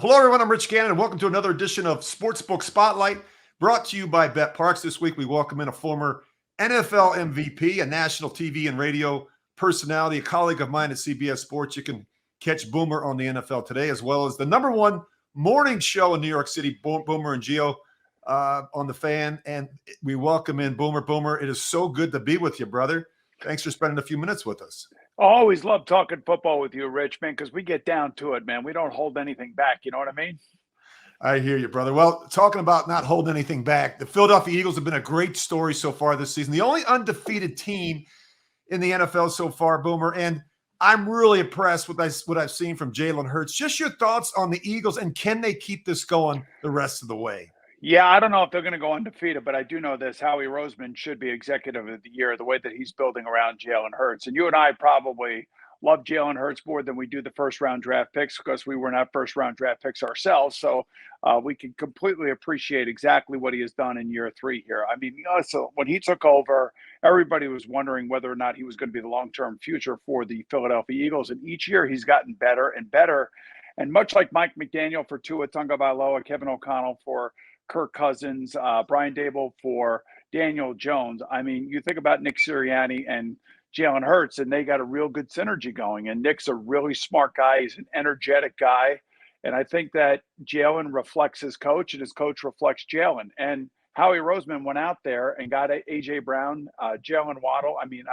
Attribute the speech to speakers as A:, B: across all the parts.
A: Hello, everyone. I'm Rich Gannon, and welcome to another edition of Sportsbook Spotlight, brought to you by betPARX. This week, we welcome in a former NFL MVP, a national TV and radio personality, a colleague of mine at CBS Sports. You can catch Boomer on the NFL Today, as well as the number one morning show in New York City, Boomer and Gio, on the Fan. And we welcome in Boomer. Boomer, it is so good to be with you, brother. Thanks for spending a few minutes with us.
B: I always love talking football with you, Rich, man, because we get down to it, man. We don't hold anything back. You know what I mean?
A: I hear you, brother. Well, talking about not holding anything back, the Philadelphia Eagles have been a great story so far this season. The only undefeated team in the NFL so far, Boomer. And I'm really impressed with what I've seen from Jalen Hurts. Just your thoughts on the Eagles, and can they keep this going the rest of the way?
B: Yeah, I don't know if they're going to go undefeated, but I do know this. Howie Roseman should be executive of the year, the way that he's building around Jalen Hurts. And you and I probably love Jalen Hurts more than we do the first-round draft picks because we were not first-round draft picks ourselves. So we can completely appreciate exactly what he has done in year three here. I mean, so when he took over, everybody was wondering whether or not he was going to be the long-term future for the Philadelphia Eagles. And each year he's gotten better and better. And much like Mike McDaniel for Tua Tagovailoa, Kevin O'Connell for Kirk Cousins, Brian Daboll for Daniel Jones. I mean, you think about Nick Sirianni and Jalen Hurts, and they got a real good synergy going. And Nick's a really smart guy. He's an energetic guy. And I think that Jalen reflects his coach, and his coach reflects Jalen. And Howie Roseman went out there and got A.J. Brown, Jalen Waddle. I mean,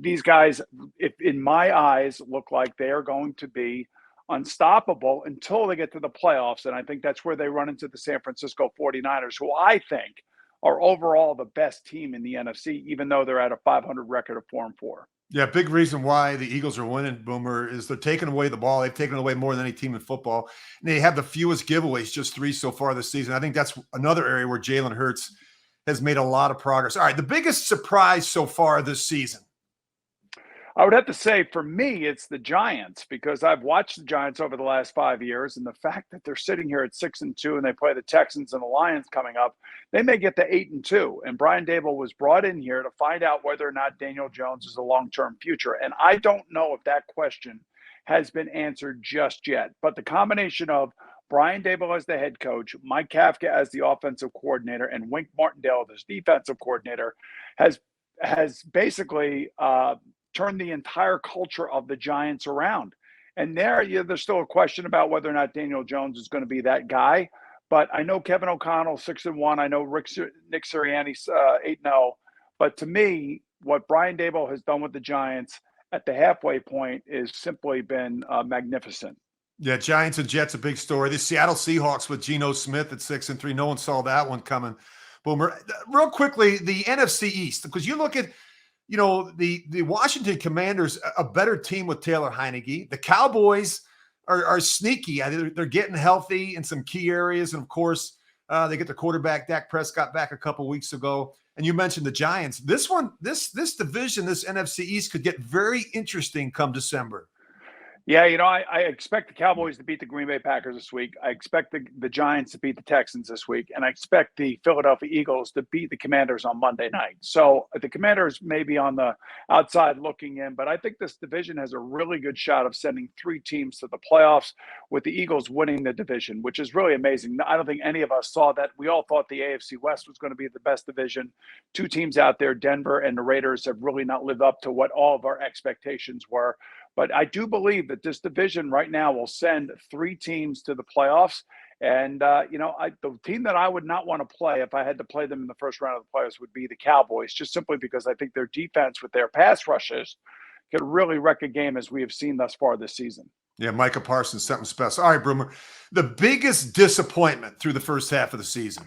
B: these guys, if in my eyes, look like they are going to be unstoppable until they get to the playoffs. And I think that's where they run into the San Francisco 49ers, who I think are overall the best team in the NFC, even though they're at a 500 record of 4-4.
A: Yeah, big reason why the Eagles are winning, Boomer, is they're taking away the ball. They've taken away more than any team in football. And they have the fewest giveaways, just 3 so far this season. I think that's another area where Jalen Hurts has made a lot of progress. All right, the biggest surprise so far this season.
B: I would have to say, for me, it's the Giants, because I've watched the Giants over the last 5 years, and the fact that they're sitting here at 6-2 and they play the Texans and the Lions coming up, they may get to 8-2. And Brian Daboll was brought in here to find out whether or not Daniel Jones is a long-term future. And I don't know if that question has been answered just yet. But the combination of Brian Daboll as the head coach, Mike Kafka as the offensive coordinator, and Wink Martindale as defensive coordinator has basically turn the entire culture of the Giants around. And there's still a question about whether or not Daniel Jones is going to be that guy. But I know Kevin O'Connell 6-1. I know Nick Sirianni's 8-0. But to me, what Brian Daboll has done with the Giants at the halfway point is simply been magnificent.
A: Yeah, Giants and Jets, a big story. The Seattle Seahawks with Geno Smith at 6-3. No one saw that one coming. Boomer. Real quickly, the NFC East, because you look at the Washington Commanders, a better team with Taylor Heineke. The Cowboys are sneaky. They're getting healthy in some key areas. And, of course, they get the quarterback, Dak Prescott, back a couple weeks ago. And you mentioned the Giants. This division, this NFC East could get very interesting come December.
B: Yeah, I expect the Cowboys to beat the Green Bay Packers this week. I expect the Giants to beat the Texans this week. And I expect the Philadelphia Eagles to beat the Commanders on Monday night. So the Commanders may be on the outside looking in, but I think this division has a really good shot of sending 3 teams to the playoffs, with the Eagles winning the division, which is really amazing. I don't think any of us saw that. We all thought the AFC West was going to be the best division. 2 teams out there, Denver and the Raiders, have really not lived up to what all of our expectations were. But I do believe that this division right now will send 3 teams to the playoffs. And, the team that I would not want to play if I had to play them in the first round of the playoffs would be the Cowboys, just simply because I think their defense with their pass rushes could really wreck a game, as we have seen thus far this season.
A: Yeah, Micah Parsons, something special. All right, Boomer, the biggest disappointment through the first half of the season.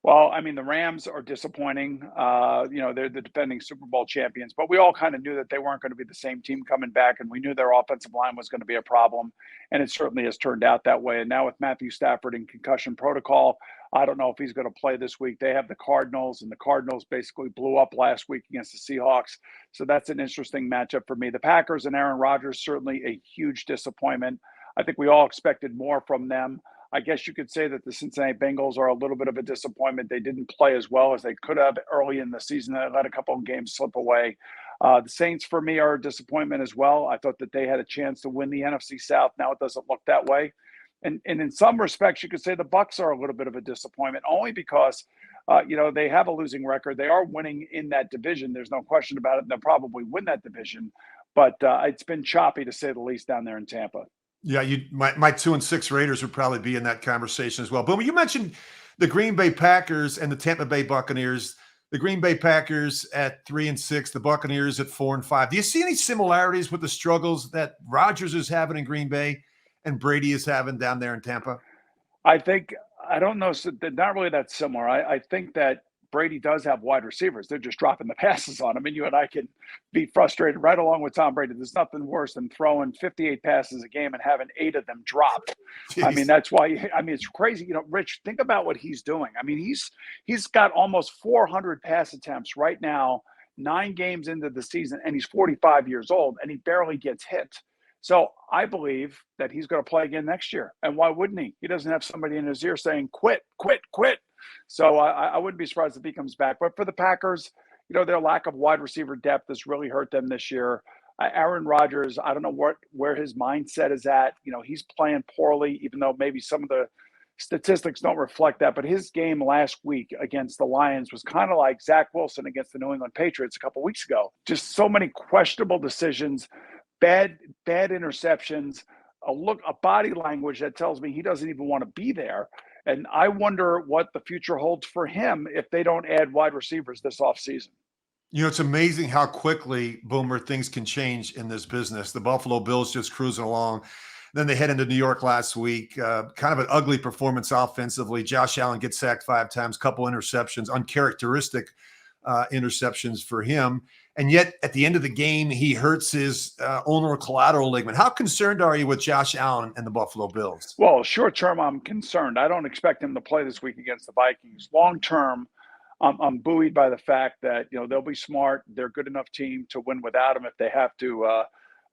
B: Well, I mean, the Rams are disappointing. They're the defending Super Bowl champions, but we all kind of knew that they weren't going to be the same team coming back, and we knew their offensive line was going to be a problem, and it certainly has turned out that way. And now with Matthew Stafford in concussion protocol, I don't know if he's going to play this week. They have the Cardinals, and the Cardinals basically blew up last week against the Seahawks. So that's an interesting matchup for me. The Packers and Aaron Rodgers, certainly a huge disappointment. I think we all expected more from them. I guess you could say that the Cincinnati Bengals are a little bit of a disappointment. They didn't play as well as they could have early in the season. They let a couple of games slip away. The Saints, for me, are a disappointment as well. I thought that they had a chance to win the NFC South. Now it doesn't look that way. And in some respects, you could say the Bucks are a little bit of a disappointment, only because they have a losing record. They are winning in that division. There's no question about it. They'll probably win that division, but it's been choppy to say the least down there in Tampa.
A: Yeah, my 2-6 Raiders would probably be in that conversation as well. But when you mentioned the Green Bay Packers and the Tampa Bay Buccaneers, the Green Bay Packers at 3-6, the Buccaneers at 4-5. Do you see any similarities with the struggles that Rodgers is having in Green Bay and Brady is having down there in Tampa?
B: I don't know. So they're not really that similar. I think that Brady does have wide receivers. They're just dropping the passes on him. And you and I can be frustrated right along with Tom Brady. There's nothing worse than throwing 58 passes a game and having 8 of them dropped.
A: Jeez.
B: I mean, that's why, it's crazy. Rich, think about what he's doing. I mean, he's got almost 400 pass attempts right now, 9 games into the season, and he's 45 years old, and he barely gets hit. So I believe that he's going to play again next year. And why wouldn't he? He doesn't have somebody in his ear saying, quit, quit, quit. So I wouldn't be surprised if he comes back. But for the Packers, their lack of wide receiver depth has really hurt them this year. Aaron Rodgers, I don't know where his mindset is at. He's playing poorly, even though maybe some of the statistics don't reflect that. But his game last week against the Lions was kind of like Zach Wilson against the New England Patriots a couple weeks ago. Just so many questionable decisions, bad interceptions, a body language that tells me he doesn't even want to be there. And I wonder what the future holds for him if they don't add wide receivers this offseason.
A: It's amazing how quickly, Boomer, things can change in this business. The Buffalo Bills just cruising along. Then they head into New York last week. Kind of an ugly performance offensively. Josh Allen gets sacked 5 times, couple interceptions, uncharacteristic interceptions for him. And yet, at the end of the game, he hurts his ulnar collateral ligament. How concerned are you with Josh Allen and the Buffalo Bills?
B: Well, short term, I'm concerned. I don't expect him to play this week against the Vikings. Long term, I'm buoyed by the fact that they'll be smart. They're a good enough team to win without him if they have to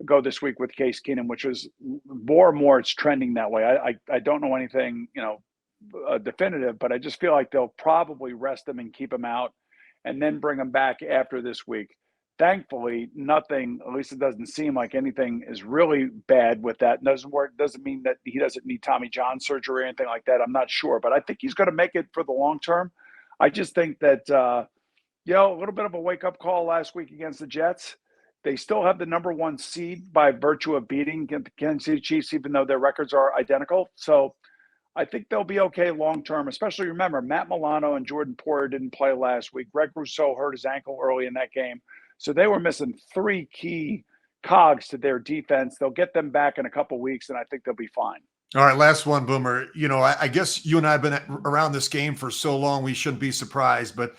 B: go this week with Case Keenum, which is more and more it's trending that way. I don't know anything definitive, but I just feel like they'll probably rest him and keep him out, and then bring him back after this week. Thankfully, nothing, at least it doesn't seem like anything is really bad with that. Doesn't mean that he doesn't need Tommy John surgery or anything like that. I'm not sure, but I think he's going to make it for the long term. I just think that, a little bit of a wake-up call last week against the Jets. They still have the number 1 seed by virtue of beating the Kansas City Chiefs, even though their records are identical. So I think they'll be okay long term, especially remember, Matt Milano and Jordan Poyer didn't play last week. Greg Rousseau hurt his ankle early in that game. So they were missing 3 key cogs to their defense. They'll get them back in a couple weeks, and I think they'll be fine.
A: All right, last one, Boomer. I guess you and I have been around this game for so long, we shouldn't be surprised. But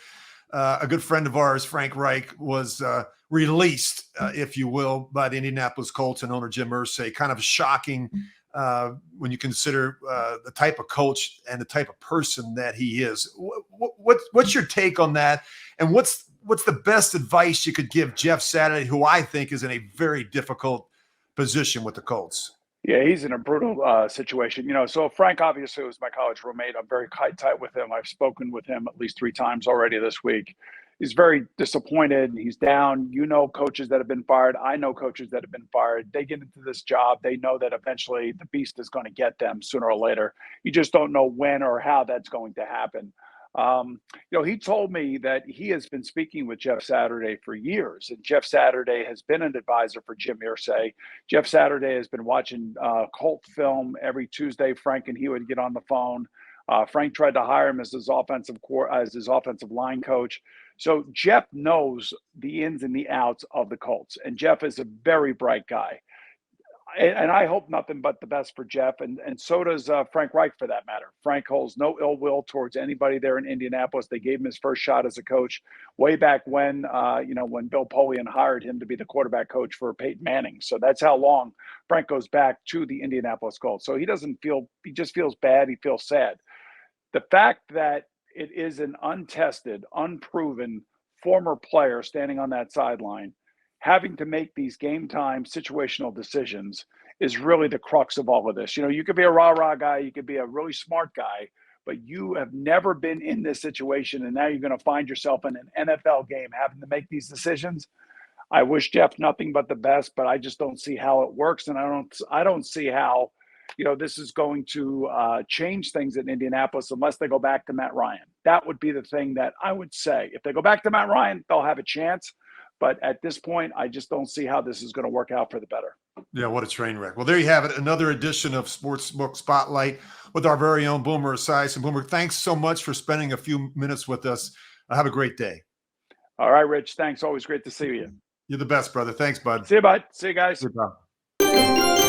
A: a good friend of ours, Frank Reich, was released, if you will, by the Indianapolis Colts and owner Jim Irsay. Kind of shocking when you consider the type of coach and the type of person that he is. What's your take on that? And what's the best advice you could give Jeff Saturday, who I think is in a very difficult position with the Colts?
B: Yeah, he's in a brutal situation. So Frank obviously was my college roommate. I'm very tight with him. I've spoken with him at least 3 times already this week. He's very disappointed. He's down. Coaches that have been fired. I know coaches that have been fired. They get into this job. They know that eventually the beast is going to get them sooner or later. You just don't know when or how that's going to happen. He told me that he has been speaking with Jeff Saturday for years, and Jeff Saturday has been an advisor for Jim Irsay. Jeff Saturday has been watching Colt film every Tuesday. Frank and he would get on the phone. Frank tried to hire him as his offensive line coach. So Jeff knows the ins and the outs of the Colts, and Jeff is a very bright guy. And I hope nothing but the best for Jeff, and so does Frank Reich, for that matter. Frank holds no ill will towards anybody there in Indianapolis. They gave him his first shot as a coach way back when, when Bill Polian hired him to be the quarterback coach for Peyton Manning. So that's how long Frank goes back to the Indianapolis Colts. So he just feels bad. He feels sad. The fact that it is an untested, unproven former player standing on that sideline, having to make these game time situational decisions is really the crux of all of this. You could be a rah-rah guy, you could be a really smart guy, but you have never been in this situation, and now you're going to find yourself in an NFL game having to make these decisions. I wish Jeff nothing but the best, but I just don't see how it works, and I don't see how this is going to change things in Indianapolis unless they go back to Matt Ryan. That would be the thing that I would say. If they go back to Matt Ryan, they'll have a chance. But at this point, I just don't see how this is going to work out for the better.
A: Yeah, what a train wreck. Well, there you have it. Another edition of Sportsbook Spotlight with our very own Boomer Esiason. Boomer, thanks so much for spending a few minutes with us. Have a great day.
B: All right, Rich. Thanks. Always great to see you.
A: You're the best, brother. Thanks, bud.
B: See you, bud. See you guys.
A: Goodbye.